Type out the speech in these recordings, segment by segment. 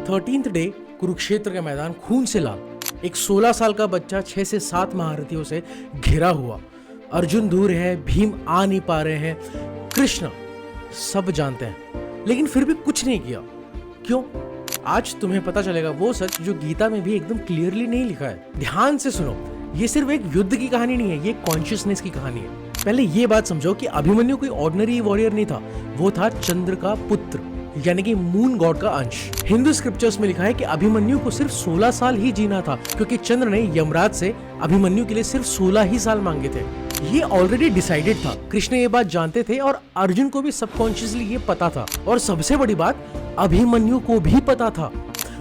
13th day Kurukshetra का मैदान खून से लाल। एक 16 साल का बच्चा 6 से 7 महारथियों से घिरा हुआ। अर्जुन दूर है, भीम आ नहीं पा रहे हैं, कृष्ण सब जानते हैं लेकिन फिर भी कुछ नहीं किया। क्यों? आज तुम्हें पता चलेगा वो सच जो गीता में भी एकदम क्लियरली नहीं लिखा है। ध्यान से सुनो, ये सिर्फ एक युद्ध की कहानी नहीं है, ये कॉन्शियसनेस की कहानी है। पहले ये बात समझो कि अभिमन्यु कोई ऑर्डिनरी वॉरियर नहीं था, वो था चंद्र का पुत्र यानी कि मून गॉड का अंश। हिंदू स्क्रिप्चर्स में लिखा है कि अभिमन्यु को सिर्फ 16 साल ही जीना था क्योंकि चंद्र ने यमराज से अभिमन्यु के लिए सिर्फ 16 ही साल मांगे थे। ये ऑलरेडी डिसाइडेड था, कृष्ण ये बात जानते थे और अर्जुन को भी सबकॉन्शियसली ये पता था। और सबसे बड़ी बात, अभिमन्यु को भी पता था।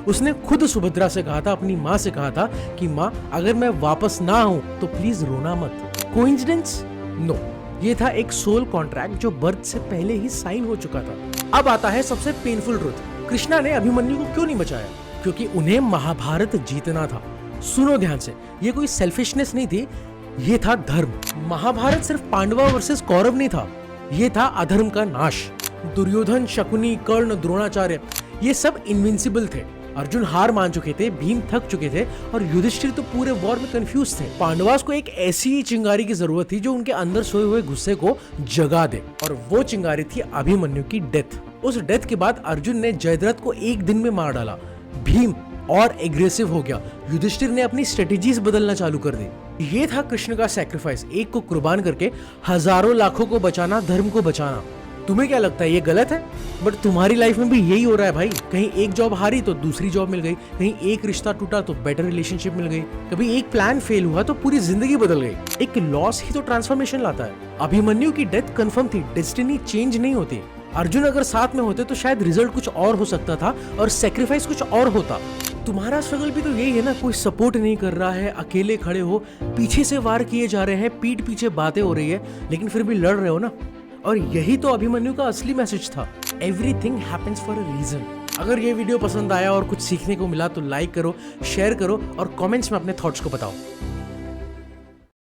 उसने खुद सुभद्रा से कहा था, अपनी माँ से कहा था कि माँ अगर मैं वापस ना आऊं तो प्लीज रोना मत। कोइंसिडेंस? नो, ये था एक सोल कॉन्ट्रैक्ट जो बर्थ से पहले ही साइन हो चुका था। अब आता है सबसे पेनफुल ट्रुथ, कृष्णा ने अभिमन्यु को क्यों नहीं बचाया? क्योंकि उन्हें महाभारत जीतना था। सुनो ध्यान से, ये कोई सेल्फिशनेस नहीं थी, ये था धर्म। महाभारत सिर्फ पांडवा वर्सेस कौरव नहीं था, ये था अधर्म का नाश। दुर्योधन, शकुनी, कर्ण, द्रोणाचार्य ये सब इनविंसिबल थे। अर्जुन हार मान चुके थे, भीम थक चुके थे और युधिष्ठिर तो पूरे वॉर में कंफ्यूज थे। पांडवास को एक ऐसी चिंगारी की जरूरत थी जो उनके अंदर सोए हुए गुस्से को जगा दे, और वो चिंगारी थी अभिमन्यु की डेथ। उस डेथ के बाद अर्जुन ने जयद्रथ को एक दिन में मार डाला। भीम और एग्रेसिव हो गया, युधिष्ठिर ने अपनी स्ट्रेटेजीज बदलना चालू कर दी। ये था कृष्ण का सैक्रिफाइस, एक को कुर्बान करके हजारों लाखों को बचाना, धर्म को बचाना। तुम्हें क्या लगता है ये गलत है? बट तुम्हारी लाइफ में भी यही हो रहा है भाई। कहीं एक जॉब हारी तो दूसरी जॉब मिल गई, कहीं एक रिश्ता टूटा तो बेटर रिलेशनशिप मिल गई, कभी एक प्लान फेल हुआ तो पूरी जिंदगी बदल गई। एक लॉस ही तो ट्रांसफॉर्मेशन लाता है। अभिमन्यु की डेथ कंफर्म थी, डेस्टिनी चेंज नहीं होती। अर्जुन अगर साथ में होते तो शायद रिजल्ट कुछ और हो सकता था और सेक्रीफाइस कुछ और होता। तुम्हारा स्ट्रगल भी तो यही है ना, कोई सपोर्ट नहीं कर रहा है, अकेले खड़े हो, पीछे से वार किए जा रहे हैं, पीठ पीछे बातें हो रही है लेकिन फिर भी लड़ रहे हो ना। और यही तो अभिमन्यु का असली मैसेज था, everything happens for a reason. अगर ये वीडियो पसंद आया और कुछ सीखने को मिला तो लाइक करो, शेयर करो और कमेंट्स में अपने थॉट्स को बताओ।